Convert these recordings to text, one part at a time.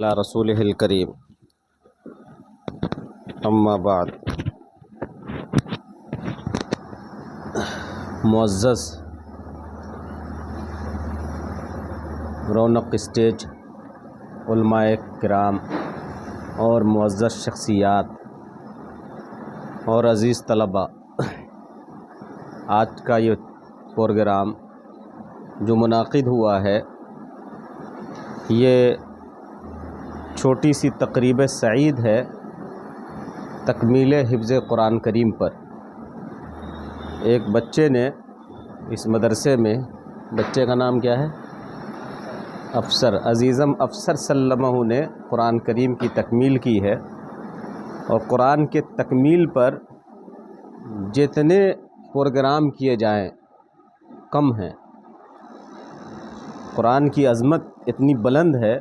اللہ رسول الکریم اما بعد۔ معزز رونق اسٹیج علماء کرام اور معزز شخصیات اور عزیز طلباء، آج کا یہ پروگرام جو منعقد ہوا ہے یہ چھوٹی سی تقریب سعید ہے تکمیل حفظ قرآن کریم پر۔ ایک بچے نے اس مدرسے میں، بچے کا نام کیا ہے؟ افسر، عزیزم افسر سلمہ نے قرآن کریم کی تکمیل کی ہے، اور قرآن کے تکمیل پر جتنے پروگرام کیے جائیں کم ہیں۔ قرآن کی عظمت اتنی بلند ہے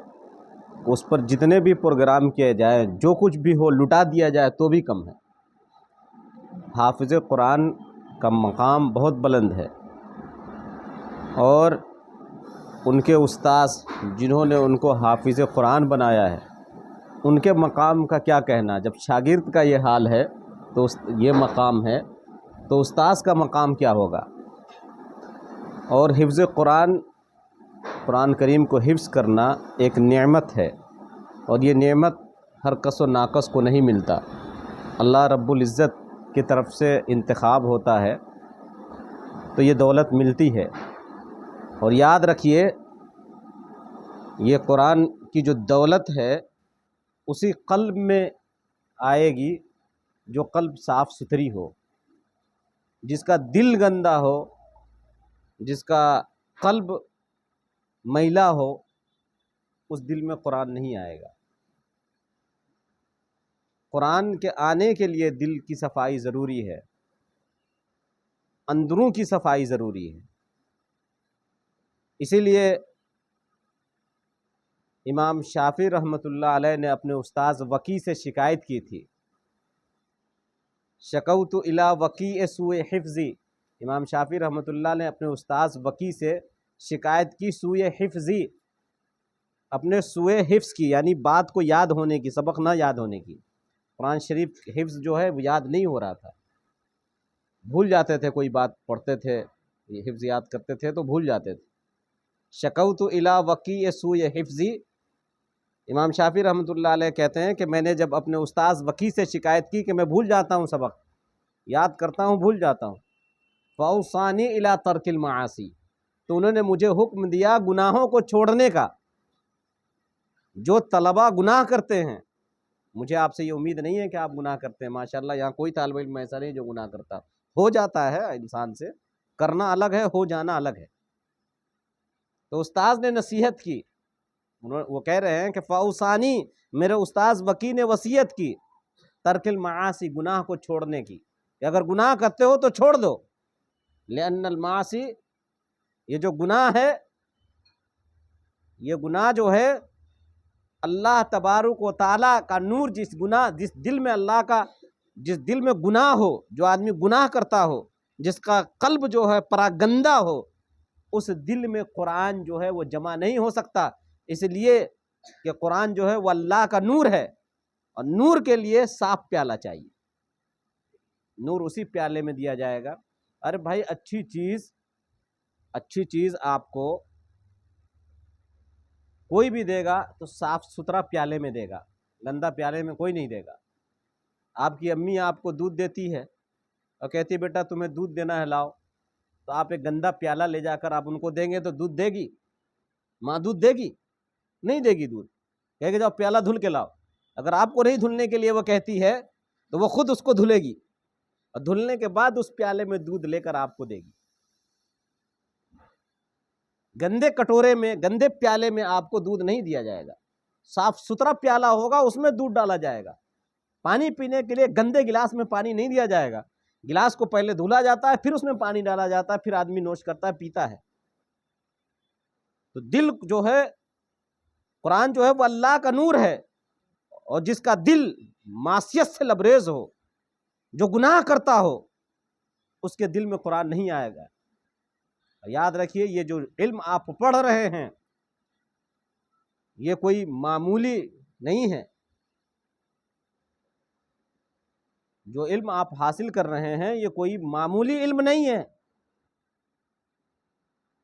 کہ اس پر جتنے بھی پروگرام کیے جائیں، جو کچھ بھی ہو لٹا دیا جائے تو بھی کم ہے۔ حافظ قرآن کا مقام بہت بلند ہے، اور ان کے استاذ جنہوں نے ان کو حافظ قرآن بنایا ہے ان کے مقام کا کیا کہنا۔ جب شاگرد کا یہ حال ہے تو یہ مقام ہے تو استاذ کا مقام کیا ہوگا۔ اور حفظ قرآن، قرآن کریم کو حفظ کرنا ایک نعمت ہے، اور یہ نعمت ہر کس و ناقص کو نہیں ملتا۔ اللہ رب العزت کی طرف سے انتخاب ہوتا ہے تو یہ دولت ملتی ہے۔ اور یاد رکھیے، یہ قرآن کی جو دولت ہے اسی قلب میں آئے گی جو قلب صاف ستھری ہو۔ جس کا دل گندا ہو، جس کا قلب میلا ہو، اس دل میں قرآن نہیں آئے گا۔ قرآن کے آنے کے لیے دل کی صفائی ضروری ہے، اندروں کی صفائی ضروری ہے۔ اسی لیے امام شافعی رحمۃ اللہ علیہ نے اپنے استاذ وکی سے شکایت کی تھی، شکوت الی وکی سوء حفظی۔ امام شافعی رحمۃ اللہ نے اپنے استاذ وکی سے شکایت کی سوء حفظی، اپنے سوء حفظ کی، یعنی بات کو یاد ہونے کی، سبق نہ یاد ہونے کی۔ قرآن شریف حفظ جو ہے وہ یاد نہیں ہو رہا تھا، بھول جاتے تھے، کوئی بات پڑھتے تھے، حفظ یاد کرتے تھے تو بھول جاتے تھے۔ شکوت الی وکی سوء حفظی، امام شافعی رحمۃ اللہ علیہ کہتے ہیں کہ میں نے جب اپنے استاذ وکی سے شکایت کی کہ میں بھول جاتا ہوں، سبق یاد کرتا ہوں بھول جاتا ہوں، فاوصانی الی ترک المعاصی، تو انہوں نے مجھے حکم دیا گناہوں کو چھوڑنے کا۔ جو طلباء گناہ کرتے ہیں، مجھے آپ سے یہ امید نہیں ہے کہ آپ گناہ کرتے ہیں، ماشاءاللہ یہاں کوئی طالب علم ایسا نہیں جو گناہ کرتا ہو، جاتا ہے انسان سے، کرنا الگ ہے، ہو جانا الگ ہے۔ تو استاذ نے نصیحت کی، وہ کہہ رہے ہیں کہ فاوصانی، میرے استاذ وکی نے وصیت کی ترک المعاصی، گناہ کو چھوڑنے کی، کہ اگر گناہ کرتے ہو تو چھوڑ دو، لأن المعاصی، یہ جو گناہ ہے، یہ گناہ جو ہے اللہ تبارک و تعالیٰ کا نور، جس دل میں اللہ کا، جس دل میں گناہ ہو، جو آدمی گناہ کرتا ہو، جس کا قلب جو ہے پراگندہ ہو، اس دل میں قرآن جو ہے وہ جمع نہیں ہو سکتا۔ اس لیے کہ قرآن جو ہے وہ اللہ کا نور ہے، اور نور کے لیے صاف پیالہ چاہیے۔ نور اسی پیالے میں دیا جائے گا۔ ارے بھائی، اچھی چیز آپ کو کوئی بھی دے گا تو صاف ستھرا پیالے میں دے گا، گندا پیالے میں کوئی نہیں دے گا۔ آپ کی امی آپ کو دودھ دیتی ہے اور کہتی بیٹا تمہیں دودھ دینا ہے لاؤ، تو آپ ایک گندا پیالہ لے جا کر آپ ان کو دیں گے تو دودھ دے گی؟ ماں دودھ دے گی؟ نہیں دے گی دودھ، کہے گی جاؤ پیالہ دھل کے لاؤ۔ اگر آپ کو نہیں دھلنے کے لیے وہ کہتی ہے تو وہ خود اس کو دھلے گی، اور دھلنے کے بعد اس پیالے میں دودھ لے کر آپ کو دے گی۔ گندے کٹورے میں، گندے پیالے میں آپ کو دودھ نہیں دیا جائے گا۔ صاف ستھرا پیالہ ہوگا، اس میں دودھ ڈالا جائے گا۔ پانی پینے کے لیے گندے گلاس میں پانی نہیں دیا جائے گا، گلاس کو پہلے دھلا جاتا ہے، پھر اس میں پانی ڈالا جاتا ہے، پھر آدمی نوش کرتا ہے، پیتا ہے۔ تو دل جو ہے، قرآن جو ہے وہ اللہ کا نور ہے، اور جس کا دل معصیت سے لبریز ہو، جو گناہ کرتا ہو، اس کے دل میں قرآن نہیں آئے گا۔ یاد رکھیے، یہ جو علم آپ پڑھ رہے ہیں، یہ کوئی معمولی نہیں ہے۔ جو علم آپ حاصل کر رہے ہیں یہ کوئی معمولی علم نہیں ہے۔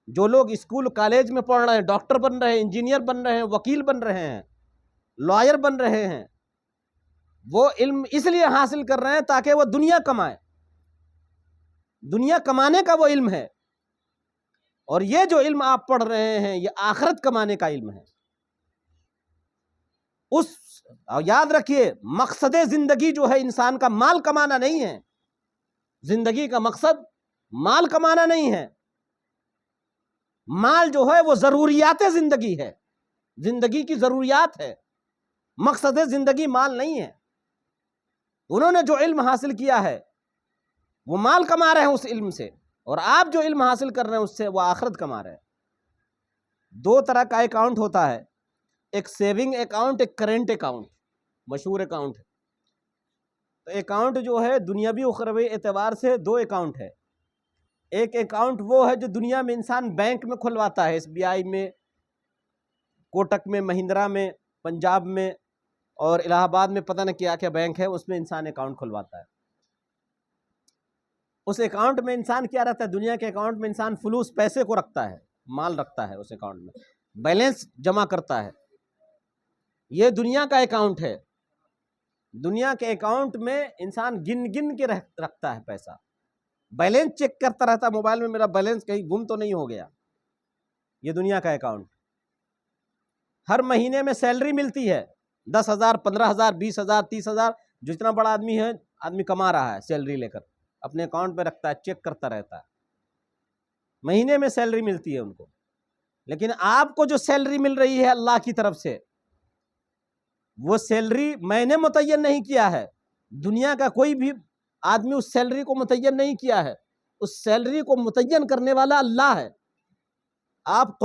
جو لوگ اسکول کالج میں پڑھ رہے ہیں، ڈاکٹر بن رہے ہیں، انجینئر بن رہے ہیں، وکیل بن رہے ہیں، لائر بن رہے ہیں، وہ علم اس لیے حاصل کر رہے ہیں تاکہ وہ دنیا کمائے۔ دنیا کمانے کا وہ علم ہے، اور یہ جو علم آپ پڑھ رہے ہیں یہ آخرت کمانے کا علم ہے۔ یاد رکھیے، مقصد زندگی جو ہے انسان کا مال کمانا نہیں ہے۔ زندگی کا مقصد مال کمانا نہیں ہے۔ مال جو ہے وہ ضروریات زندگی ہے، زندگی کی ضروریات ہے، مقصد زندگی مال نہیں ہے۔ انہوں نے جو علم حاصل کیا ہے وہ مال کما رہے ہیں اس علم سے، اور آپ جو علم حاصل کر رہے ہیں اس سے وہ آخرت کما رہے ہیں۔ دو طرح کا اکاؤنٹ ہوتا ہے، ایک سیونگ اکاؤنٹ، ایک کرنٹ اکاؤنٹ، مشہور اکاؤنٹ ہے۔ تو اکاؤنٹ جو ہے دنیاوی اخروی اعتبار سے دو اکاؤنٹ ہے۔ ایک اکاؤنٹ وہ ہے جو دنیا میں انسان بینک میں کھلواتا ہے، SBI میں، کوٹک میں، مہندرا میں، پنجاب میں اور الہ آباد میں، پتہ نہ کیا کیا بینک ہے، اس میں انسان اکاؤنٹ کھلواتا ہے۔ اس اکاؤنٹ میں انسان کیا رہتا ہے؟ دنیا کے اکاؤنٹ میں انسان فلوس، پیسے کو رکھتا ہے، مال رکھتا ہے، اس اکاؤنٹ میں بیلنس جمع کرتا ہے۔ یہ دنیا کا اکاؤنٹ ہے۔ دنیا کے اکاؤنٹ میں انسان گن گن کے رکھتا ہے پیسہ، بیلنس چیک کرتا رہتا ہے موبائل میں، میرا بیلنس کہیں گم تو نہیں ہو گیا۔ یہ دنیا کا اکاؤنٹ۔ ہر مہینے میں سیلری ملتی ہے، 10,000، 15,000، 20,000، 30,000، جتنا بڑا آدمی ہے، آدمی کما رہا ہے، سیلری لے کر اپنے اکاؤنٹ پہ رکھتا ہے، چیک کرتا رہتا ہے۔ مہینے میں سیلری ملتی ہے ان کو۔ لیکن آپ کو جو سیلری مل رہی ہے اللہ کی طرف سے، وہ سیلری میں نے متعین نہیں کیا ہے، دنیا کا کوئی بھی آدمی اس سیلری کو متعین نہیں کیا ہے، اس سیلری کو متعین کرنے والا اللہ ہے۔ آپ